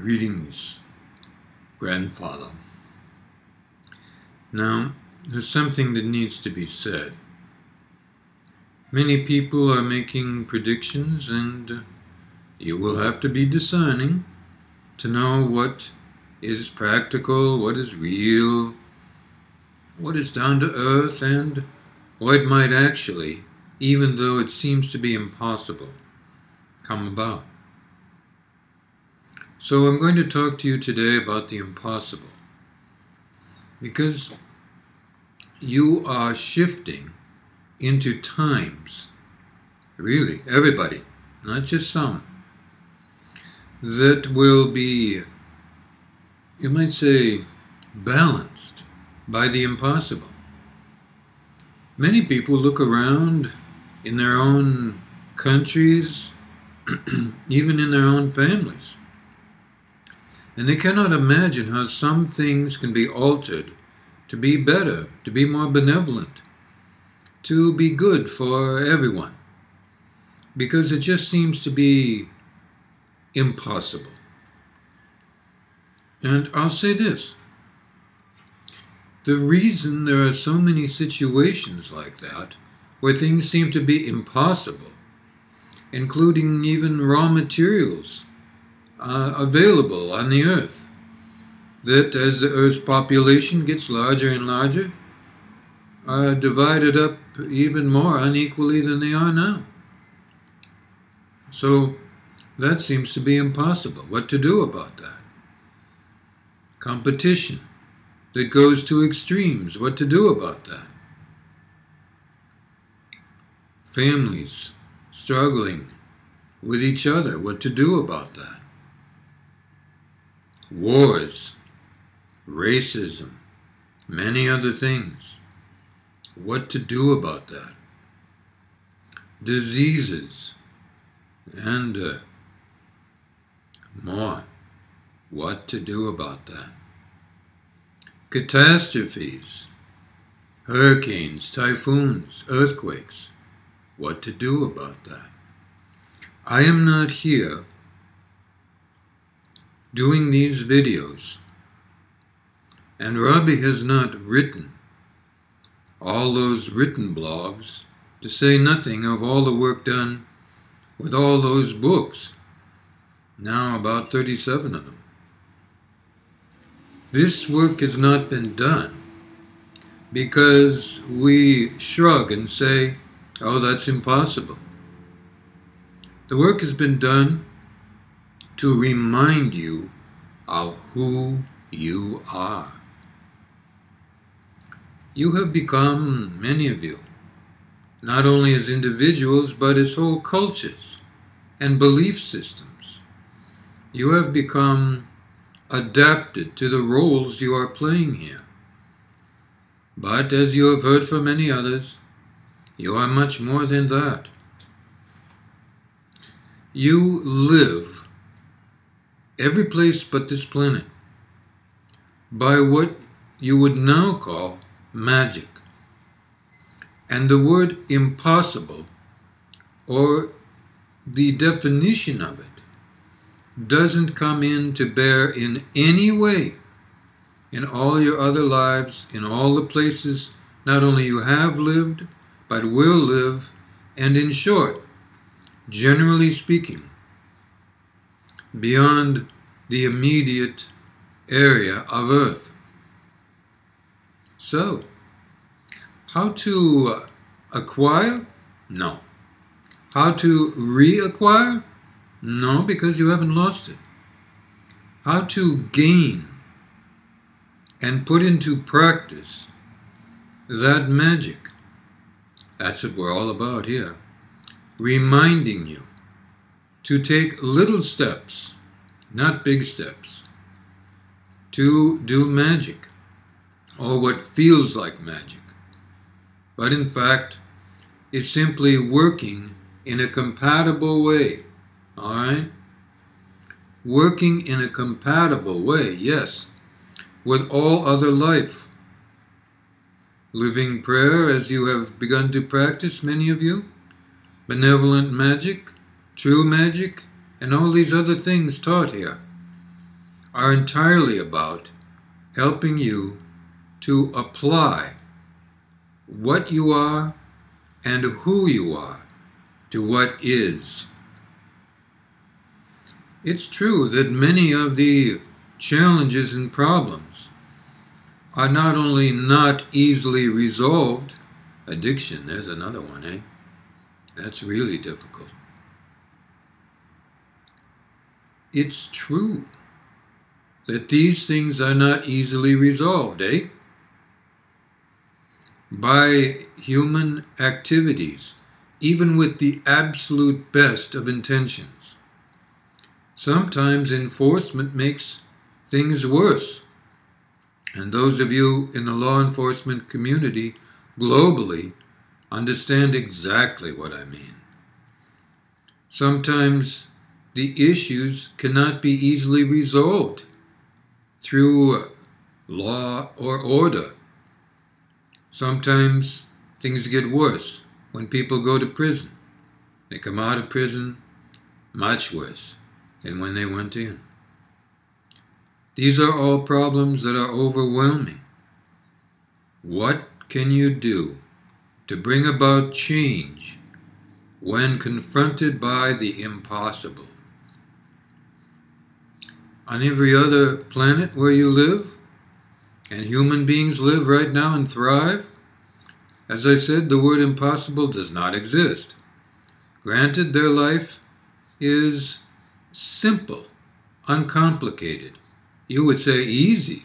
Greetings, grandfather. Now, there's something that needs to be said. Many people are making predictions, and you will have to be discerning to know what is practical, what is real, what is down to earth, and what might actually, even though it seems to be impossible, come about. So I'm going to talk to you today about the impossible, because you are shifting into times, really, everybody, not just some, that will be, you might say, balanced by the impossible. Many people look around in their own countries, even in their own families, and they cannot imagine how some things can be altered to be better, to be more benevolent, to be good for everyone, because it just seems to be impossible. And I'll say this: the reason there are so many situations like that, where things seem to be impossible, including even raw materials available on the earth, that as the earth's population gets larger and larger, are divided up even more unequally than they are now. So that seems to be impossible. What to do about that? Competition that goes to extremes. What to do about that? Families struggling with each other. What to do about that? Wars, racism, many other things. What to do about that? Diseases, and more. What to do about that? Catastrophes, hurricanes, typhoons, earthquakes. What to do about that? I am not here doing these videos, and Robbie has not written all those written blogs, to say nothing of all the work done with all those books, now about 37 of them. This work has not been done because we shrug and say, oh, that's impossible. The work has been done to remind you of who you are. You have become, many of you, not only as individuals, but as whole cultures and belief systems. You have become adapted to the roles you are playing here. But as you have heard from many others, you are much more than that. You live every place but this planet by what you would now call magic. And the word impossible, or the definition of it, doesn't come in to bear in any way in all your other lives, in all the places not only you have lived, but will live, and in short, generally speaking, beyond the immediate area of Earth. So, how to acquire? No. How to reacquire? No, because you haven't lost it. How to gain and put into practice that magic? That's what we're all about here. Reminding you to take little steps, not big steps, to do magic, or what feels like magic. But in fact, it's simply working in a compatible way, all right? Working in a compatible way, yes, with all other life. Living prayer, as you have begun to practice, many of you, benevolent magic, true magic, and all these other things taught here. are entirely about helping you to apply what you are and who you are to what is. It's true that many of the challenges and problems are not only not easily resolved. Addiction, there's another one, eh? That's really difficult. It's true that these things are not easily resolved, eh? By human activities, even with the absolute best of intentions. Sometimes enforcement makes things worse. And those of you in the law enforcement community globally understand exactly what I mean. Sometimes the issues cannot be easily resolved through law or order. Sometimes things get worse when people go to prison. They come out of prison much worse than when they went in. These are all problems that are overwhelming. What can you do to bring about change when confronted by the impossible? On every other planet where you live, and human beings live right now and thrive, as I said, the word impossible does not exist. Granted, their life is simple, uncomplicated. You would say easy.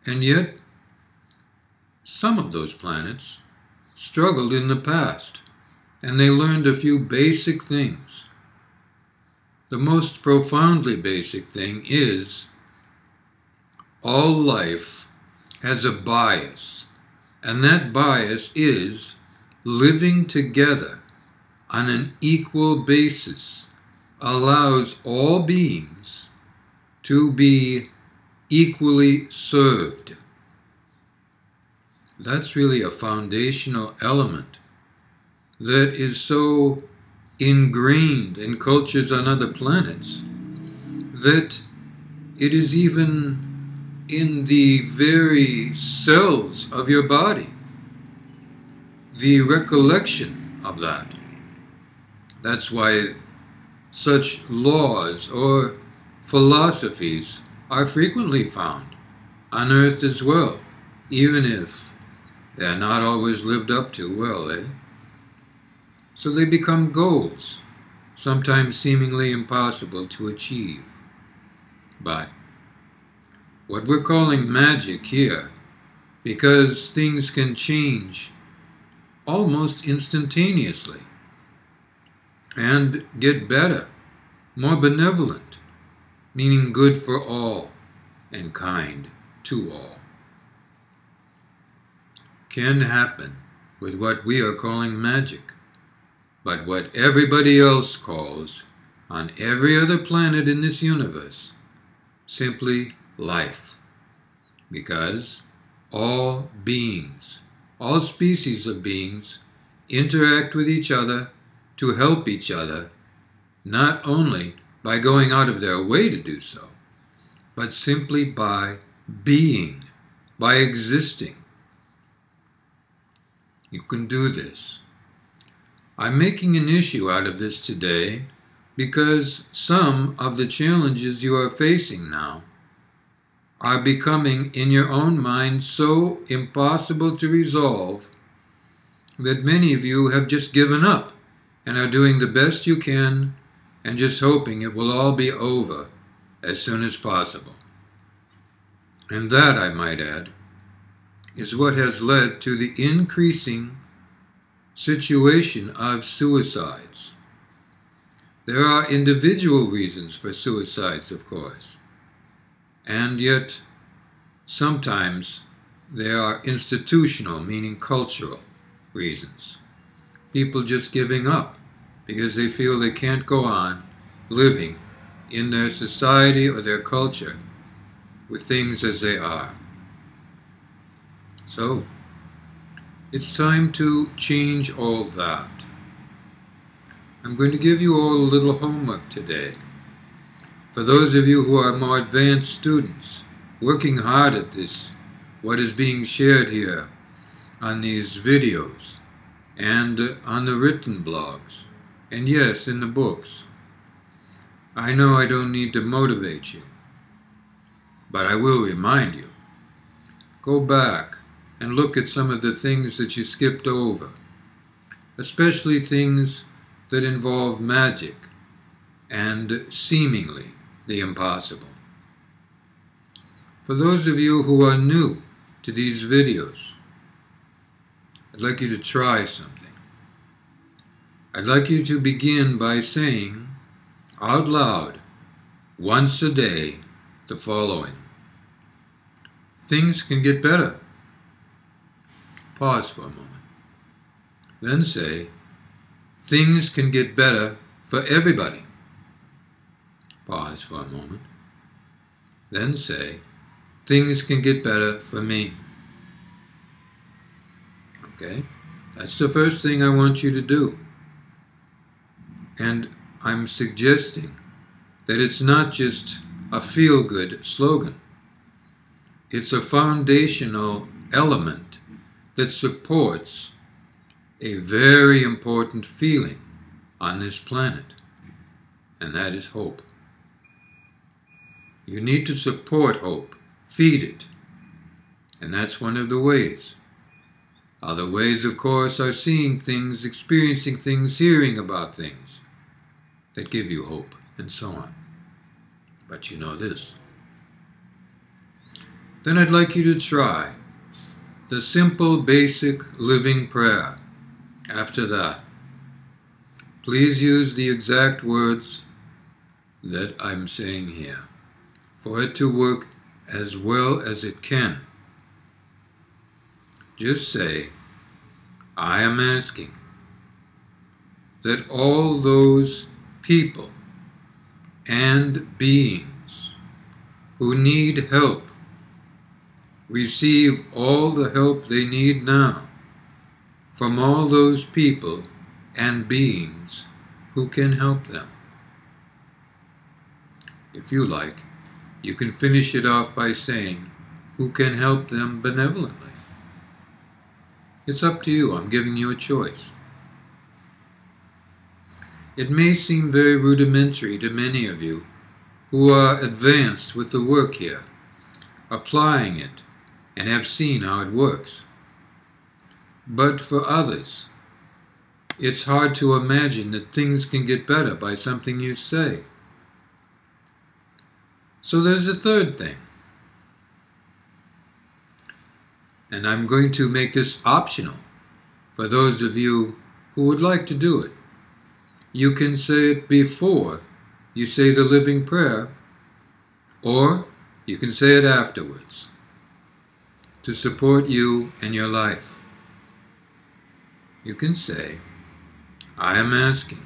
And yet, some of those planets struggled in the past, and they learned a few basic things. The most profoundly basic thing is all life has a bias, and that bias is living together on an equal basis allows all beings to be equally served. That's really a foundational element that is so ingrained in cultures on other planets that it is even in the very cells of your body. The recollection of that. That's why such laws or philosophies are frequently found on Earth as well, even if they are not always lived up to well, eh? So they become goals, sometimes seemingly impossible to achieve. But what we're calling magic here, because things can change almost instantaneously and get better, more benevolent, meaning good for all and kind to all, can happen with what we are calling magic, but what everybody else calls, on every other planet in this universe, simply life. Because all beings, all species of beings, interact with each other to help each other, not only by going out of their way to do so, but simply by being, by existing. You can do this. I'm making an issue out of this today because some of the challenges you are facing now are becoming, in your own mind, so impossible to resolve that many of you have just given up and are doing the best you can and just hoping it will all be over as soon as possible. And that, I might add, is what has led to the increasing situation of suicides. There are individual reasons for suicides, of course, and yet sometimes there are institutional, meaning cultural, reasons. People just giving up because they feel they can't go on living in their society or their culture with things as they are. So, it's time to change all that. I'm going to give you all a little homework today. For those of you who are more advanced students, working hard at this, what is being shared here on these videos and on the written blogs, and yes, in the books, I know I don't need to motivate you, but I will remind you. Go back and look at some of the things that you skipped over, especially things that involve magic and seemingly the impossible. For those of you who are new to these videos, I'd like you to try something. I'd like you to begin by saying out loud, once a day, the following. Things can get better. Pause for a moment. Then say, things can get better for everybody. Pause for a moment. Then say, things can get better for me. Okay? That's the first thing I want you to do. And I'm suggesting that it's not just a feel-good slogan. It's a foundational element that supports a very important feeling on this planet, and that is hope. You need to support hope, feed it, and that's one of the ways. Other ways, of course, are seeing things, experiencing things, hearing about things that give you hope, and so on. But you know this. Then I'd like you to try the simple, basic living prayer. After that, please use the exact words that I'm saying here for it to work as well as it can. Just say, I am asking that all those people and beings who need help receive all the help they need now from all those people and beings who can help them. If you like, you can finish it off by saying, who can help them benevolently. It's up to you. I'm giving you a choice. It may seem very rudimentary to many of you who are advanced with the work here, applying it, and have seen how it works. But for others, it's hard to imagine that things can get better by something you say. So there's a third thing. And I'm going to make this optional for those of you who would like to do it. You can say it before you say the living prayer, or you can say it afterwards to support you and your life. You can say, I am asking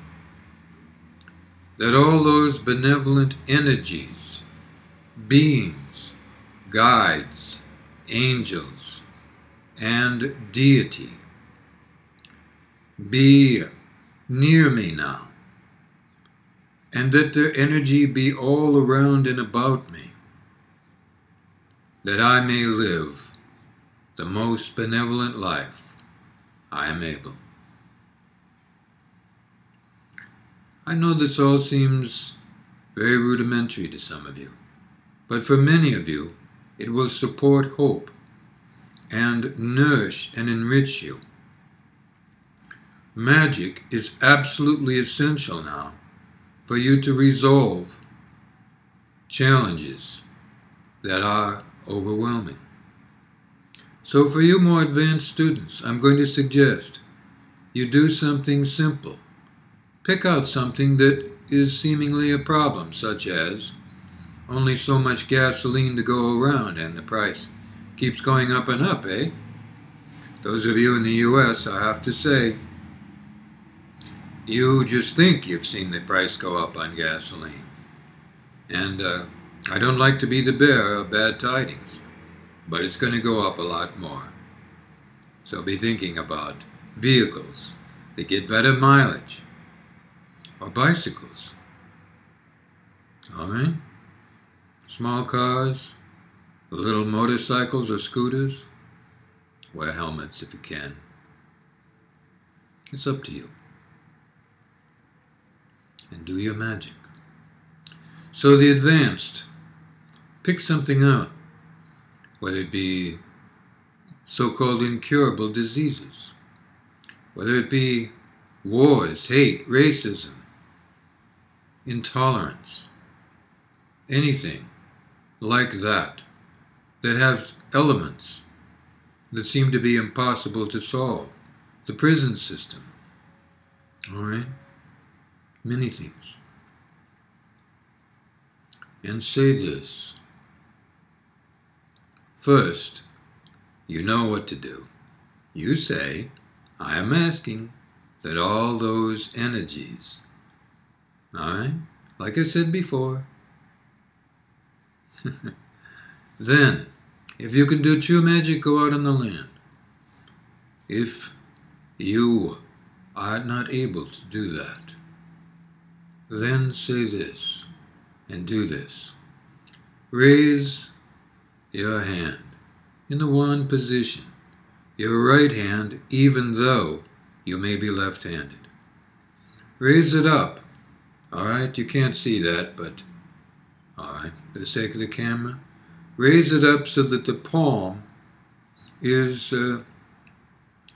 that all those benevolent energies, beings, guides, angels, and deity be near me now, and that their energy be all around and about me, that I may live the most benevolent life I am able. I know this all seems very rudimentary to some of you, but for many of you, it will support hope and nourish and enrich you. Magic is absolutely essential now for you to resolve challenges that are overwhelming. So for you more advanced students, I'm going to suggest you do something simple. Pick out something that is seemingly a problem, such as only so much gasoline to go around and the price keeps going up and up, eh? Those of you in the US, I have to say, you just think you've seen the price go up on gasoline. And I don't like to be the bearer of bad tidings, but it's going to go up a lot more. So be thinking about vehicles that get better mileage, or bicycles. All right? Small cars, little motorcycles or scooters, wear helmets if you can. It's up to you. And do your magic. So the advanced, pick something out, whether it be so-called incurable diseases, whether it be wars, hate, racism, intolerance, anything like that have elements that seem to be impossible to solve. The prison system, all right? Many things. And say this. First, you know what to do. You say, I am asking that all those energies, all right, like I said before, then, if you can do true magic, go out on the land. If you are not able to do that, then say this and do this. Raise your hand in the wand position, your right hand, even though you may be left-handed. Raise it up. All right, you can't see that, but all right, for the sake of the camera, raise it up so that the palm is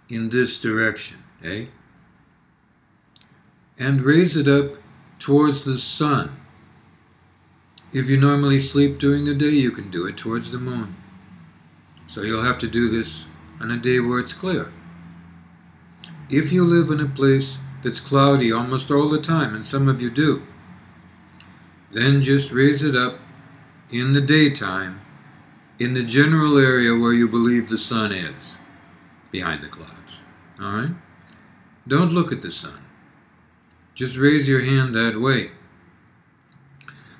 in this direction, eh? And raise it up towards the sun. If you normally sleep during the day, you can do it towards the moon. So you'll have to do this on a day where it's clear. If you live in a place that's cloudy almost all the time, and some of you do, then just raise it up in the daytime, in the general area where you believe the sun is, behind the clouds. All right? Don't look at the sun. Just raise your hand that way.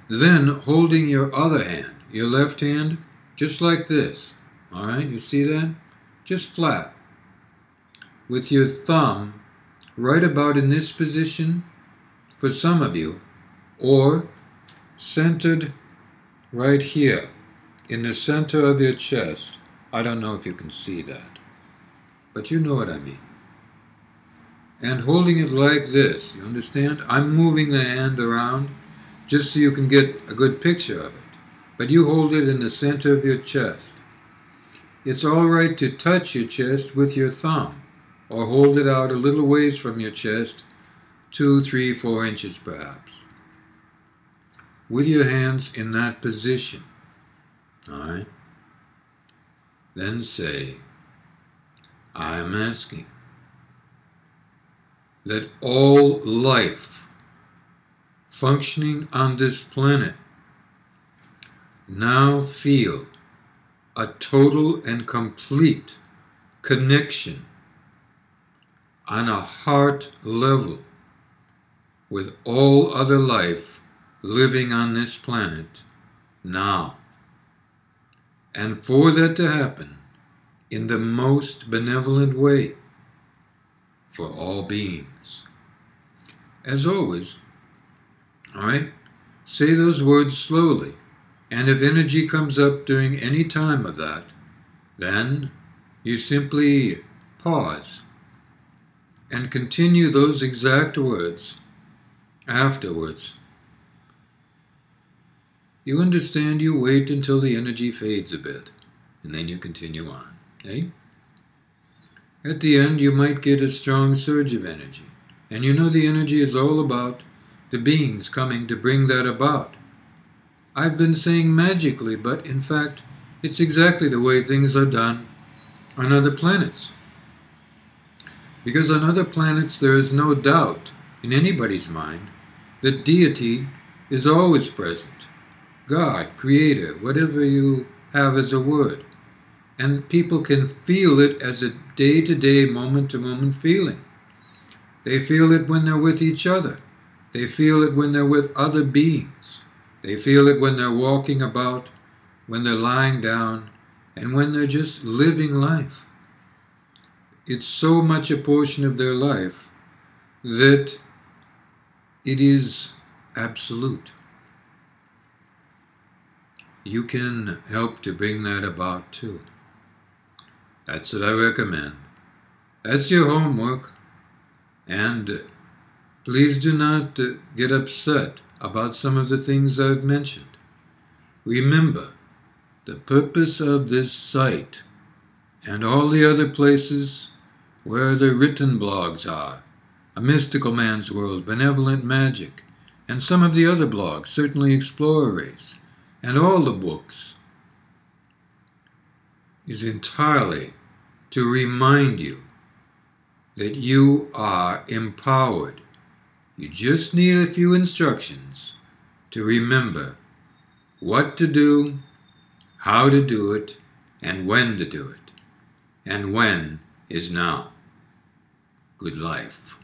Then, holding your other hand, your left hand, just like this. All right? You see that? Just flat. With your thumb right about in this position, for some of you, or centered right here, in the center of your chest. I don't know if you can see that, but you know what I mean. And holding it like this, you understand? I'm moving the hand around just so you can get a good picture of it. But you hold it in the center of your chest. It's all right to touch your chest with your thumb, or hold it out a little ways from your chest, 2, 3, 4 inches perhaps. With your hands in that position. All right? Then say, I am asking that all life functioning on this planet now feel a total and complete connection on a heart level with all other life living on this planet now. And for that to happen in the most benevolent way for all beings. As always, all right, say those words slowly. And if energy comes up during any time of that, then you simply pause and continue those exact words afterwards. You understand, you wait until the energy fades a bit, and then you continue on, eh? At the end, you might get a strong surge of energy, and you know the energy is all about the beings coming to bring that about. I've been saying magically, but in fact, it's exactly the way things are done on other planets. Because on other planets, there is no doubt in anybody's mind that deity is always present. God, Creator, whatever you have as a word. And people can feel it as a day-to-day, moment-to-moment feeling. They feel it when they're with each other. They feel it when they're with other beings. They feel it when they're walking about, when they're lying down, and when they're just living life. It's so much a portion of their life that it is absolute. you can help to bring that about too. That's what I recommend. That's your homework. And please do not get upset about some of the things I've mentioned. Remember, the purpose of this site and all the other places where the written blogs are, A Mystical Man's World, Benevolent Magic, and some of the other blogs, certainly Explorer Race, and all the books, is entirely to remind you that you are empowered. You just need a few instructions to remember what to do, how to do it, and when to do it. And when is now. Good life.